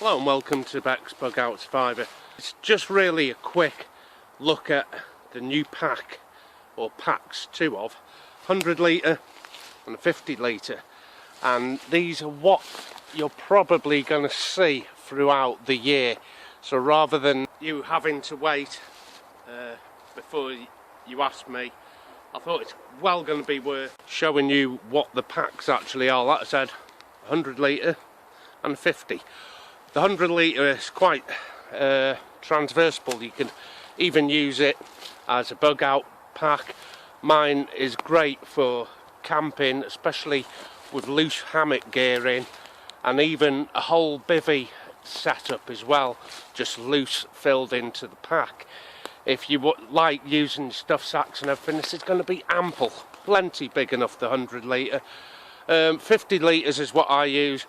Hello and welcome to bexbugoutsurvivor. It's just really a quick look at the new pack, or packs, two of 100 litre and a 50 litre, and these are what you're probably going to see throughout the year. So rather than you having to wait before you ask me, I thought it's well going to be worth showing you what the packs actually are. Like I said, 100 litre and 50. The 100 litre is quite transversable. You can even use it as a bug out pack. Mine is great for camping, especially with loose hammock gear in, and even a whole bivvy setup as well, just loose filled into the pack. If you like using stuff sacks and everything, this is going to be ample, plenty big enough, the 100 litre. 50 litres is what I use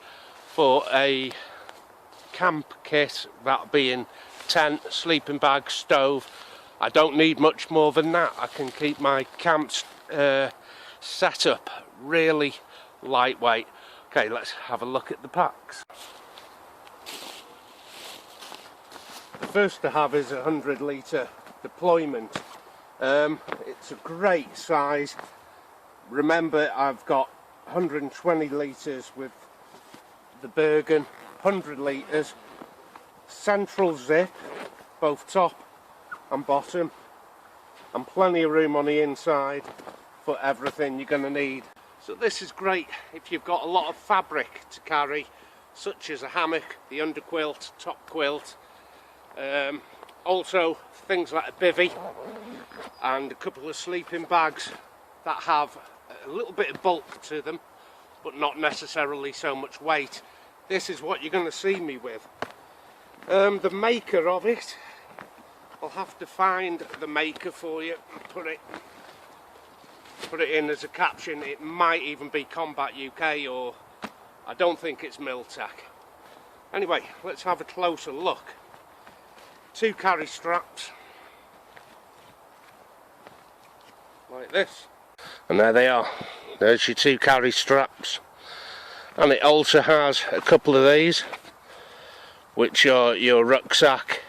for a camp kit, that being tent, sleeping bag, stove. I don't need much more than that. I can keep my camp setup really lightweight. Okay, let's have a look at the packs. The first to have is a 100 litre deployment. It's a great size. Remember, I've got 120 litres with the Bergen, 100 litres, central zip, both top and bottom, and plenty of room on the inside for everything you're going to need. So this is great if you've got a lot of fabric to carry, such as a hammock, the underquilt, top quilt, also things like a bivvy and a couple of sleeping bags that have a little bit of bulk to them but not necessarily so much weight. This is what you're going to see me with. The maker of it, I'll have to find the maker for you and put it in as a caption. It might even be Kombat UK, or I don't think it's Miltech. Anyway, let's have a closer look. Two carry straps like this, and there they are. There's your two carry straps, and it also has a couple of these, which are your rucksack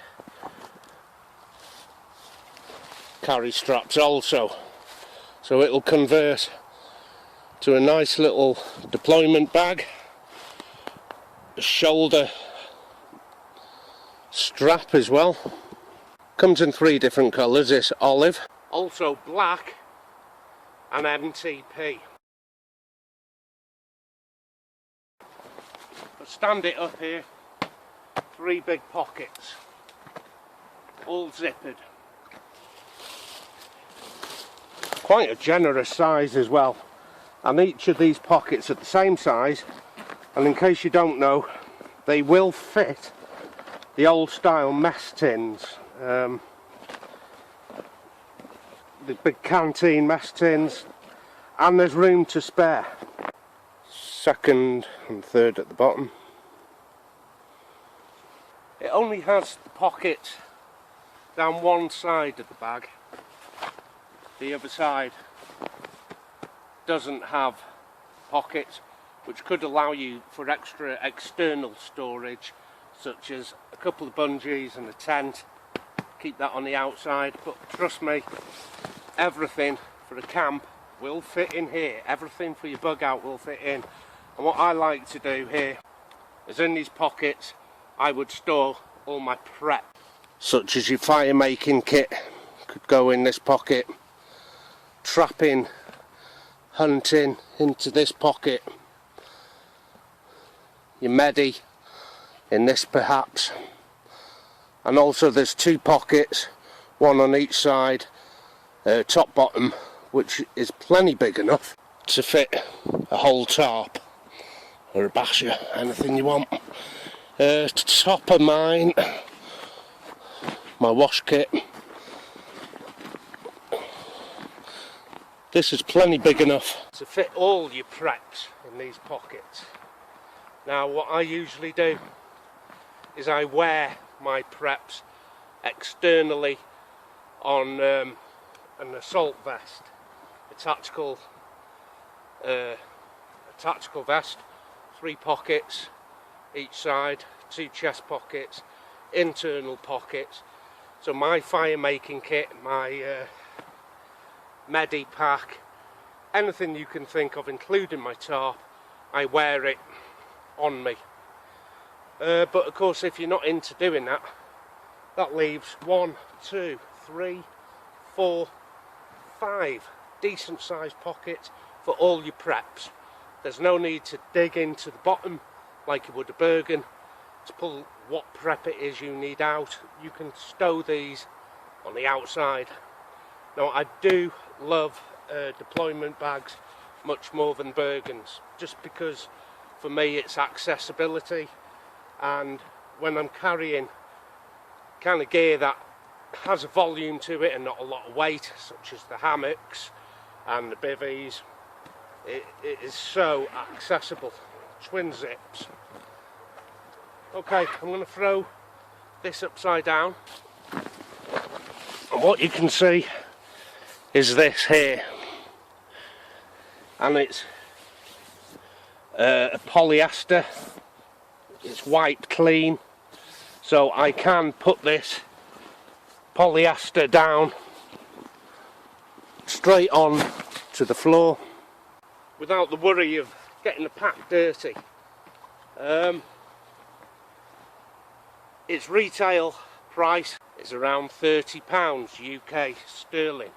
carry straps also. So it'll convert to a nice little deployment bag, a shoulder strap as well. Comes in 3 different colours, this olive, also black and MTP. But stand it up here, 3 big pockets, all zippered. Quite a generous size as well, and each of these pockets are the same size, and in case you don't know, they will fit the old style mess tins, the big canteen mess tins, and there's room to spare. Second and third at the bottom. It only has the pocket down one side of the bag. The other side doesn't have pockets, which could allow you for extra external storage, such as a couple of bungees and a tent. Keep that on the outside, but trust me, everything for a camp will fit in here. Everything for your bug out will fit in. And what I like to do here is, in these pockets I would store all my prep, such as your fire making kit could go in this pocket, trapping, hunting into this pocket, your medi in this perhaps, and also there's 2 pockets, one on each side, top bottom, which is plenty big enough to fit a whole tarp or a basher, anything you want. Top of mine, my wash kit. This is plenty big enough to fit all your preps in these pockets. Now what I usually do is I wear my preps externally on an assault vest, a tactical vest, 3 pockets each side 2 chest pockets, internal pockets. So my fire making kit, my medi pack, anything you can think of, including my tarp, I wear it on me. But of course, if you're not into doing that, that leaves 1, 2, 3, 4, 5 decent sized pockets for all your preps. There's no need to dig into the bottom like you would a Bergen to pull what prep it is you need out. You can stow these on the outside. Now, I do love deployment bags much more than Bergens, just because for me it's accessibility, and when I'm carrying kind of gear that has a volume to it and not a lot of weight, such as the hammocks and the bivvies, it is so accessible. Twin zips. Okay, I'm going to throw this upside down, and what you can see is this here, and it's a polyester. It's wiped clean, so I can put this polyester down straight on to the floor without the worry of getting the pack dirty. Its retail price is around £30 UK sterling,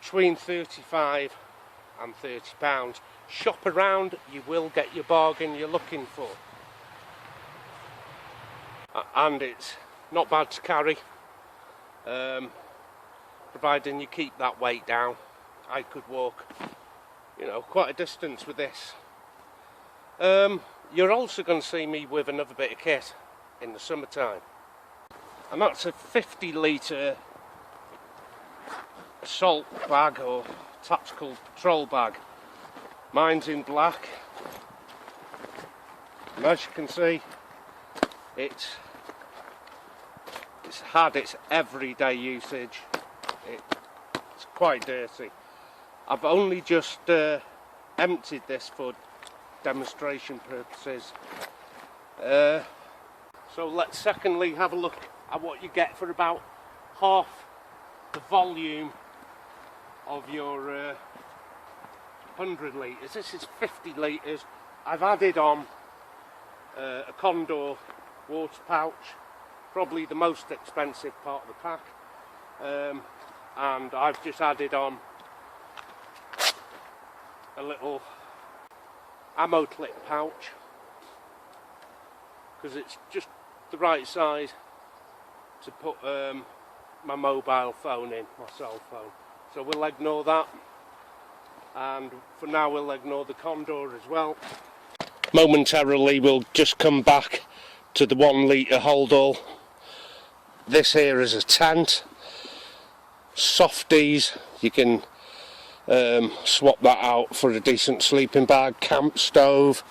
between 35 and £30. Shop around, you will get your bargain you're looking for, and it's not bad to carry, providing you keep that weight down. I could walk, you know, quite a distance with this. You're also going to see me with another bit of kit in the summertime, and that's a 50 litre assault bag or tactical patrol bag. Mine's in black, and as you can see, it's had its everyday usage. It's quite dirty. I've only just emptied this for demonstration purposes. So let's secondly have a look at what you get for about half the volume of your 100 litres. This is 50 litres. I've added on a Condor water pouch, probably the most expensive part of the pack, and I've just added on a little ammo clip pouch, because it's just the right size to put my mobile phone in, my cell phone. So we'll ignore that, and for now we'll ignore the Condor as well. Momentarily we'll just come back to the 1 litre holdall. This here is a tent, softies. You can swap that out for a decent sleeping bag, camp stove,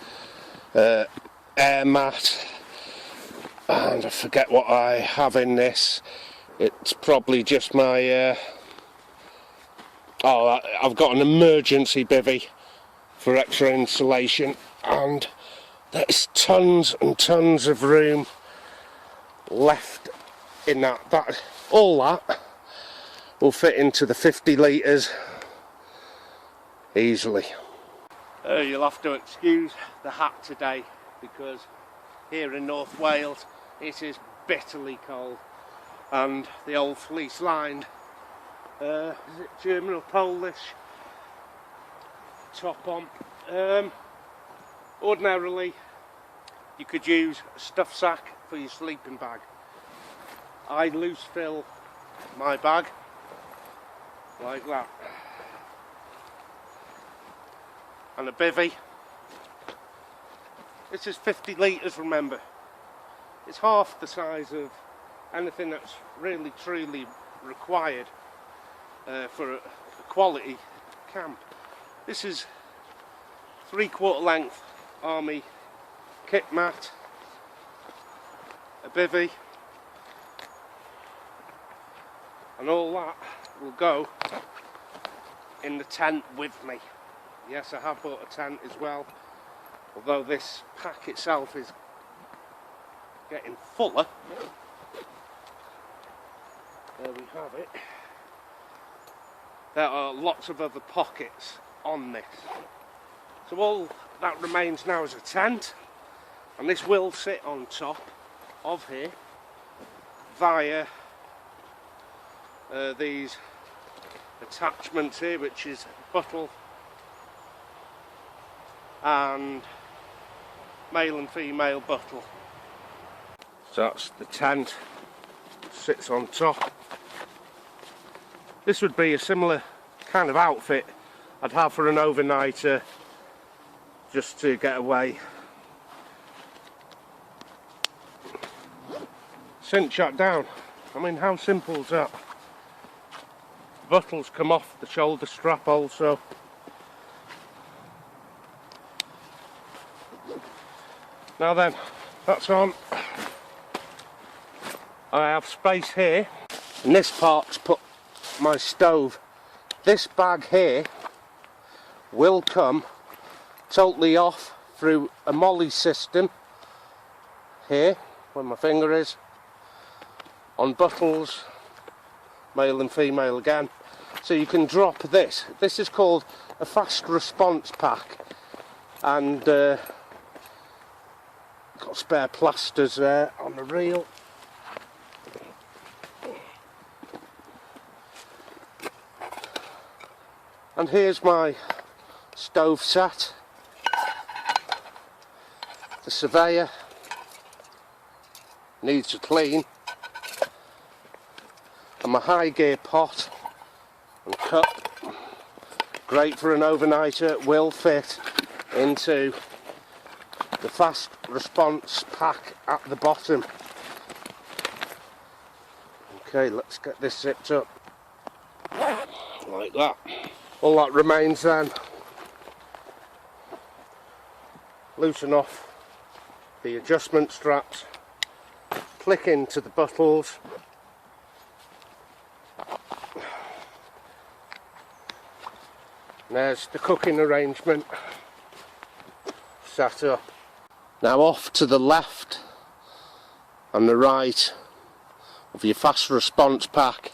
air mat, and I forget what I have in this. It's probably just my I've got an emergency bivvy for extra insulation, and there's tons and tons of room left in that. All that will fit into the 50 litres easily. You'll have to excuse the hat today, because here in North Wales it is bitterly cold, and the old fleece lined is it German or Polish top on. Ordinarily you could use a stuff sack for your sleeping bag. I loose fill my bag like that, and a bivvy. This is 50 litres, remember. It's half the size of anything that's really truly required for a quality camp. This is 3/4 length army kit mat, a bivvy, and all that will go in the tent with me. Yes, I have bought a tent as well, although this pack itself is getting fuller. There we have it. There are lots of other pockets on this. So all that remains now is a tent, and this will sit on top of here via these attachments here, which is bottle and male and female bottle. So that's the tent, sits on top. This would be a similar kind of outfit I'd have for an overnighter, just to get away. Cinch that down. I mean, how simple is that? Bottles come off the shoulder strap also. Now then, that's on. I have space here. In this part to put my stove. This bag here will come totally off through a molly system here, where my finger is, on bottles, male and female again. So you can drop this. This is called a fast response pack, and got spare plasters there on the reel. And here's my stove set. The surveyor needs a clean, and my high gear pot and cup, great for an overnighter, will fit into the fast response pack at the bottom. Okay, let's get this zipped up like that. All that remains then, loosen off the adjustment straps, click into the bottles, and there's the cooking arrangement set up. Now off to the left and the right of your fast response pack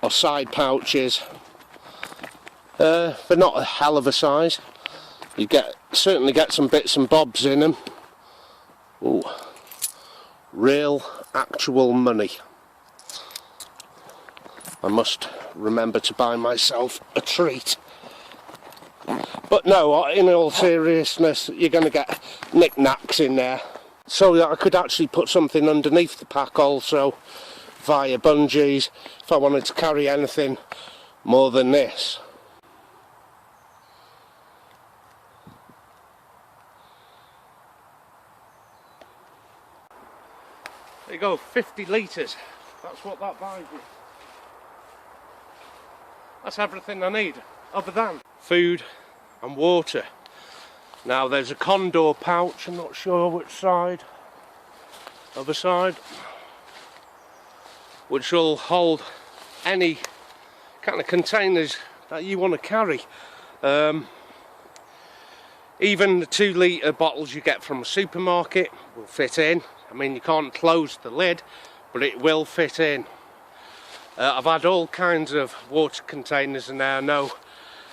or side pouches. They're not a hell of a size. You certainly get some bits and bobs in them. Ooh, real actual money. I must remember to buy myself a treat. But no, in all seriousness, you're going to get knick-knacks in there. So that I could actually put something underneath the pack also, via bungees, if I wanted to carry anything more than this. There you go, 50 litres. That's what that buys me. That's everything I need, other than food and water. Now there's a condor pouch, I'm not sure which side, other side, which will hold any kind of containers that you want to carry. Even the 2 litre bottles you get from a supermarket will fit in. I mean, you can't close the lid, but it will fit in. I've had all kinds of water containers in there. I know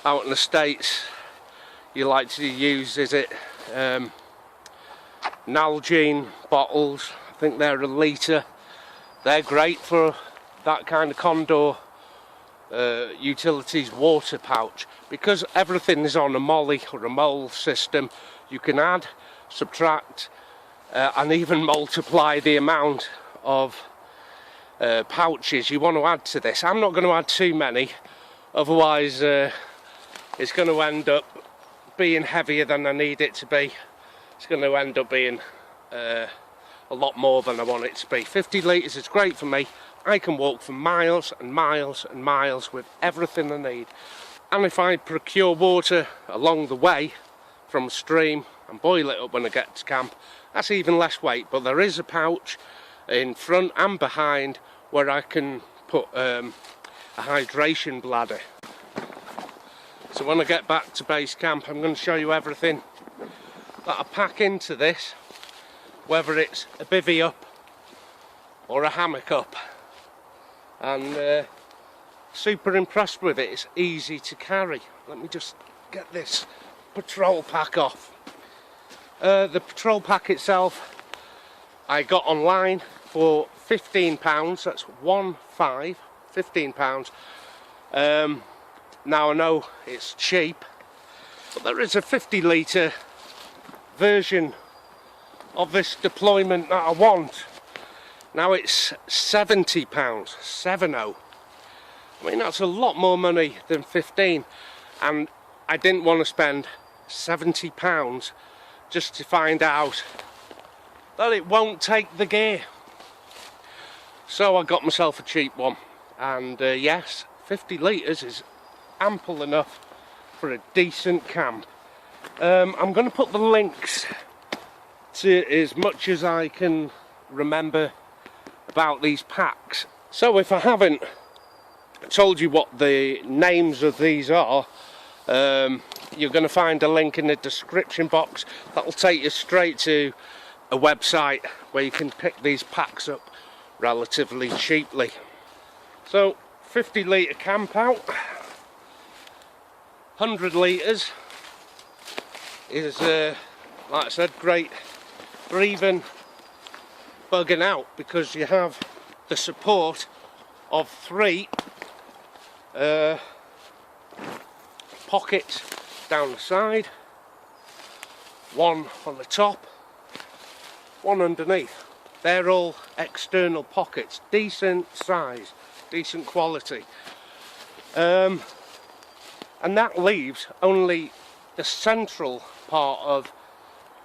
out in the States you like to use, is it Nalgene bottles? I think they're a litre. They're great for that kind of condor utilities water pouch, because everything is on a molly or a mole system. You can add, subtract, and even multiply the amount of pouches you want to add to this. I'm not going to add too many, otherwise it's going to end up being heavier than I need it to be. It's going to end up being a lot more than I want it to be. 50 litres is great for me. I can walk for miles and miles and miles with everything I need. And if I procure water along the way from a stream and boil it up when I get to camp, that's even less weight. But there is a pouch in front and behind where I can put a hydration bladder. So when I get back to base camp, I'm going to show you everything that I pack into this. whether it's a bivvy up or a hammock up, and super impressed with it. It's easy to carry. Let me just get this patrol pack off. The patrol pack itself I got online for £15. That's £15. Now I know it's cheap, but there is a 50 litre version of this deployment that I want. Now it's £70, 70. I mean, that's a lot more money than 15, and I didn't want to spend £70 just to find out that it won't take the gear. So I got myself a cheap one, and yes, 50 litres is ample enough for a decent camp. I'm going to put the links to as much as I can remember about these packs. So if I haven't told you what the names of these are, you're going to find a link in the description box that'll take you straight to a website where you can pick these packs up relatively cheaply. So 50 litre camp out, 100 litres is like I said, great for even bugging out, because you have the support of 3 pockets down the side, 1 on the top, 1 underneath. They're all external pockets, decent size, decent quality, and that leaves only the central part of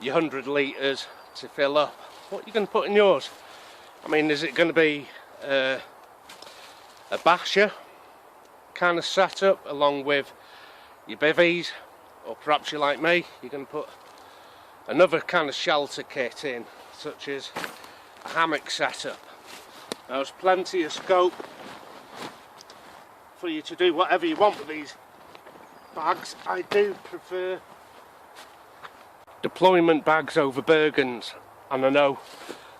your 100 litres to fill up. What are you going to put in yours? I mean, is it going to be a basher kind of setup along with your bivvies, or perhaps you're like me, you're going to put another kind of shelter kit in, such as a hammock setup? Now, there's plenty of scope for you to do whatever you want with these bags. I do prefer deployment bags over Bergens, and I know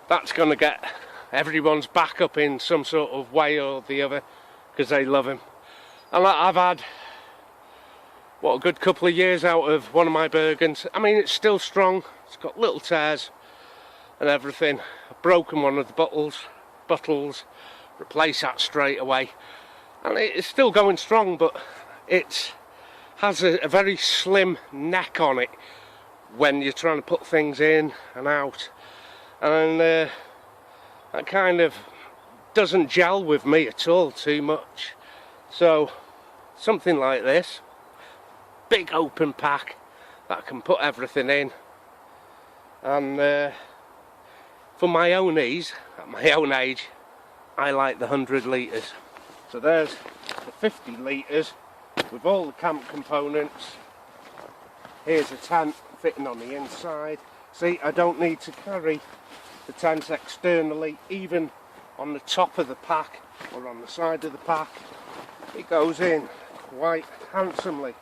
that's going to get everyone's back up in some sort of way or the other, because they love them. And I've had, what, a good couple of years out of one of my Bergens. I mean, it's still strong, it's got little tears and everything. I've broken one of the bottles, replace that straight away, and it's still going strong, but it has a very slim neck on it when you're trying to put things in and out, and that kind of doesn't gel with me at all too much. So something like this, big open pack that I can put everything in, and for my own ease, at my own age, I like the 100 litres. So there's the 50 litres with all the camp components. Here's a tent fitting on the inside. See, I don't need to carry the tent externally, even on the top of the pack or on the side of the pack. It goes in quite handsomely.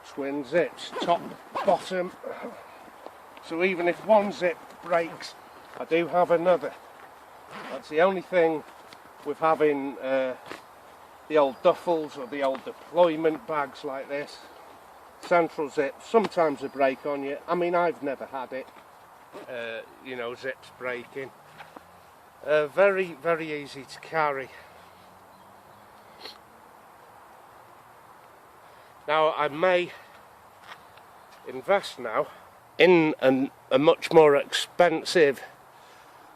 Twin zips, top, bottom. So even if one zip breaks, I do have another. That's the only thing with having the old duffels or the old deployment bags like this. Central zip, sometimes they break on you. I mean, I've never had it, you know, zips breaking. Very, very easy to carry. Now, I may invest now in a much more expensive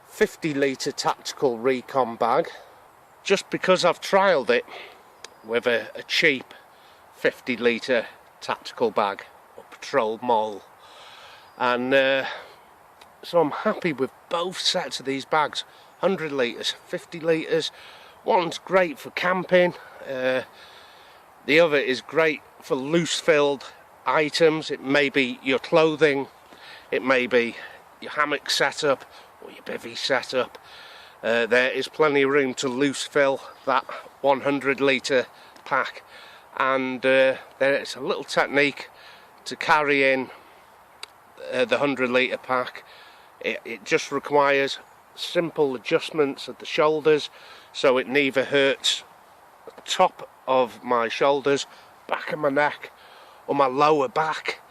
50 litre tactical recon bag, just because I've trialled it with a cheap 50 litre tactical bag or patrol mole, and so I'm happy with both sets of these bags. 100 litres, 50 litres. One's great for camping, the other is great for loose filled items. It may be your clothing, it may be your hammock setup or your bivvy setup. There is plenty of room to loose fill that 100 litre pack, and there is a little technique to carry in the 100 litre pack It just requires simple adjustments of the shoulders, so it neither hurts the top of my shoulders, back of my neck, or my lower back,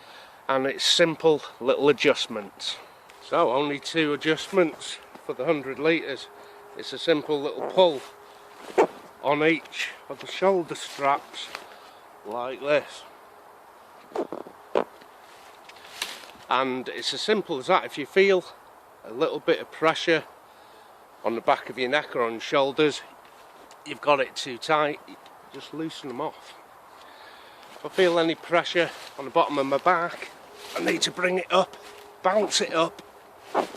and it's simple little adjustments. So only 2 adjustments for the 100 litres. It's a simple little pull on each of the shoulder straps like this, and it's as simple as that. If you feel a little bit of pressure on the back of your neck or on your shoulders, you've got it too tight, just loosen them off. If I feel any pressure on the bottom of my back, I need to bring it up, bounce it up, and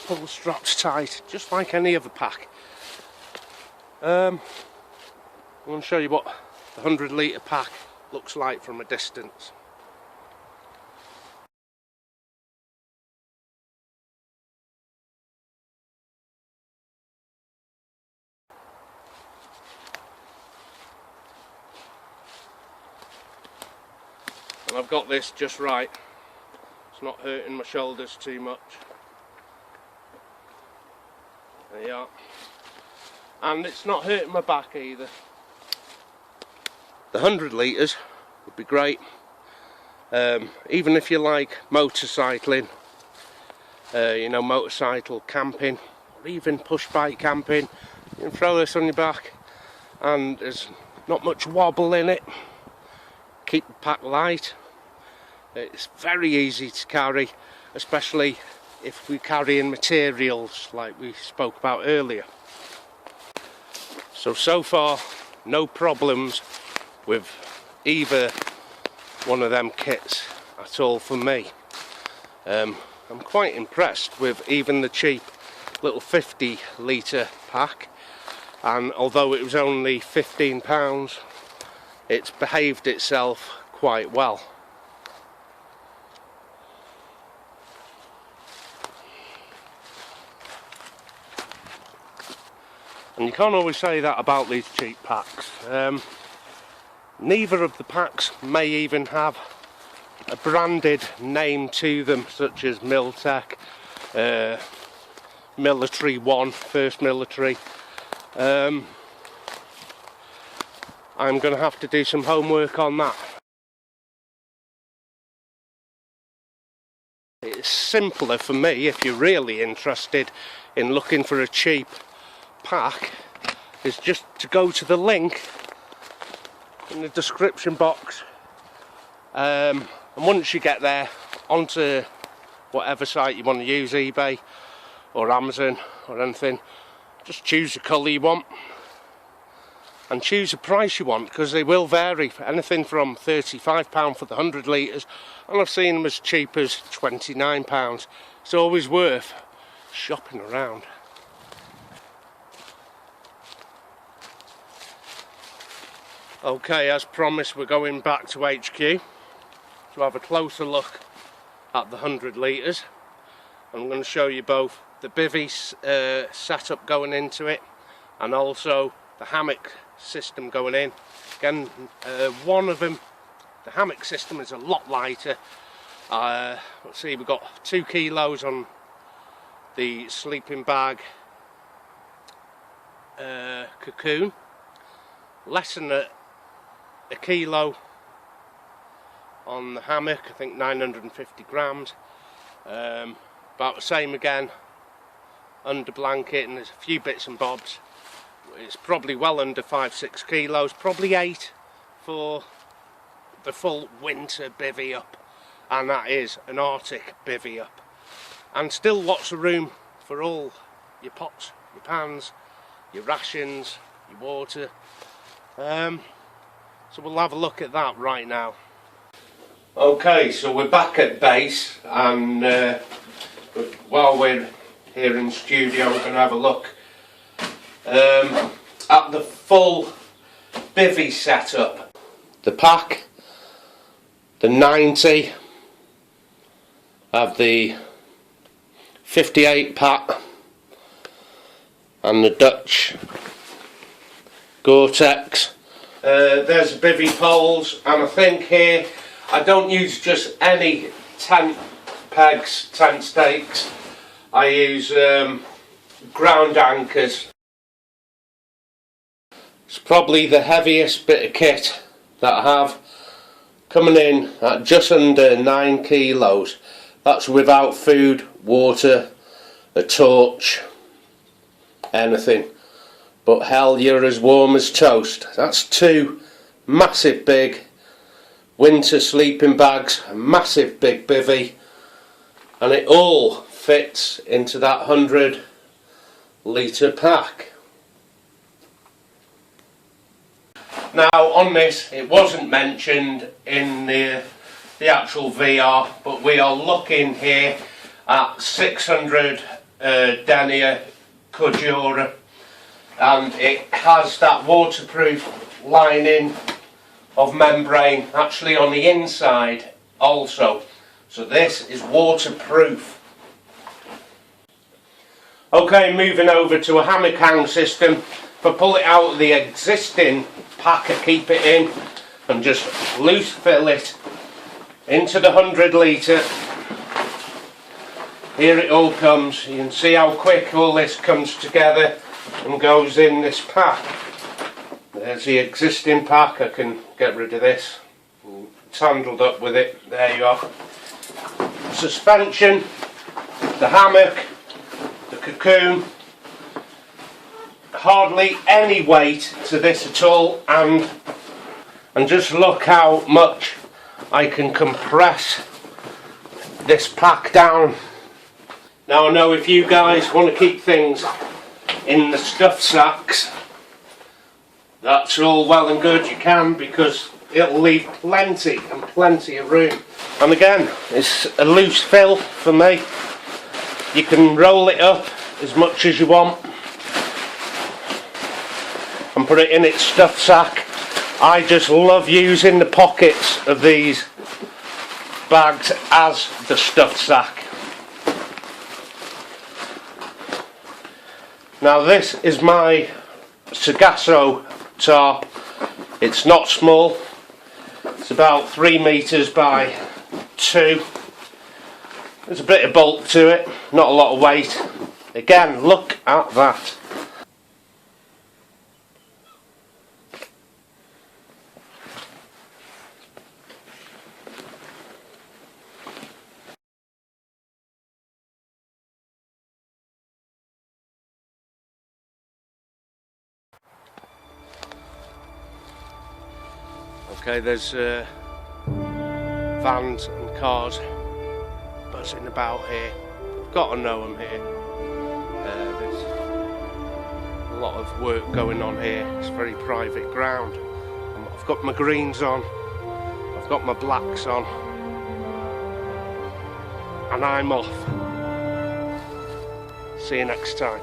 pull the straps tight, just like any other pack. I'm going to show you what the 100 litre pack looks like from a distance. And I've got this just right. It's not hurting my shoulders too much. There you are. And it's not hurting my back either. The 100 litres would be great, even if you like motorcycling, you know, motorcycle camping, or even push bike camping. You can throw this on your back, and there's not much wobble in it. Keep the pack light. It's very easy to carry, especially if we're carrying materials like we spoke about earlier. So far, no problems with either one of them kits at all for me. I'm quite impressed with even the cheap little 50 litre pack, and although it was only £15, it's behaved itself quite well. And you can't always say that about these cheap packs. Neither of the packs may even have a branded name to them, such as Miltech, Military One, First Military. I'm going to have to do some homework on that. It's simpler for me, if you're really interested in looking for a cheap pack, is just to go to the link in the description box, and once you get there, onto whatever site you want to use, eBay or Amazon or anything, just choose the colour you want and choose the price you want, because they will vary for anything from £35 for the 100 litres, and I've seen them as cheap as £29. It's always worth shopping around. Okay, as promised, we're going back to HQ to have a closer look at the 100 litres. I'm going to show you both the bivvy setup going into it, and also the hammock system going in. Again, one of them, the hammock system, is a lot lighter. Let's see, we've got 2 kilos on the sleeping bag cocoon, less than a kilo on the hammock, I think 950 grams, about the same again under blanket, and there's a few bits and bobs. It's probably well under 5-6 kilos, probably 8 for the full winter bivvy up, and that is an Arctic bivvy up, and still lots of room for all your pots, your pans, your rations, your water. So we'll have a look at that right now. Okay, so we're back at base, and while we're here in the studio, we're going to have a look at the full bivvy setup. The pack, the 90, have the 58 pack, and the Dutch Gore-Tex. There's bivvy poles, and I think here I don't use just any tent pegs, tent stakes. I use ground anchors. It's probably the heaviest bit of kit that I have, coming in at just under 9 kilos. That's without food, water, a torch, anything. But hell, you're as warm as toast. That's 2 massive big winter sleeping bags, a massive big bivvy, and it all fits into that 100 litre pack. Now on this, it wasn't mentioned in the actual VR, but we are looking here at 600 denier Cordura, and it has that waterproof lining of membrane actually on the inside also, so this is waterproof. Okay, moving over to a hammock hang system. If I pull it out of the existing pack, I keep it in and just loose fill it into the 100 litre. Here it all comes. You can see how quick all this comes together and goes in this pack. There's the existing pack. I can get rid of this. It's handled up with it. There you are. Suspension, the hammock, the cocoon. Hardly any weight to this at all, and just look how much I can compress this pack down. Now I know if you guys want to keep things in the stuff sacks, that's all well and good, you can, because it'll leave plenty and plenty of room. And again, it's a loose fill for me. You can roll it up as much as you want and put it in its stuff sack. I just love using the pockets of these bags as the stuff sack. Now this is my Sargasso tarp. It's not small, it's about 3 metres by 2. There's a bit of bulk to it, not a lot of weight. Again, look at that. Okay, there's vans and cars buzzing about here. I've got to know them here. There's a lot of work going on here. It's very private ground. I've got my greens on, I've got my blacks on, and I'm off. See you next time.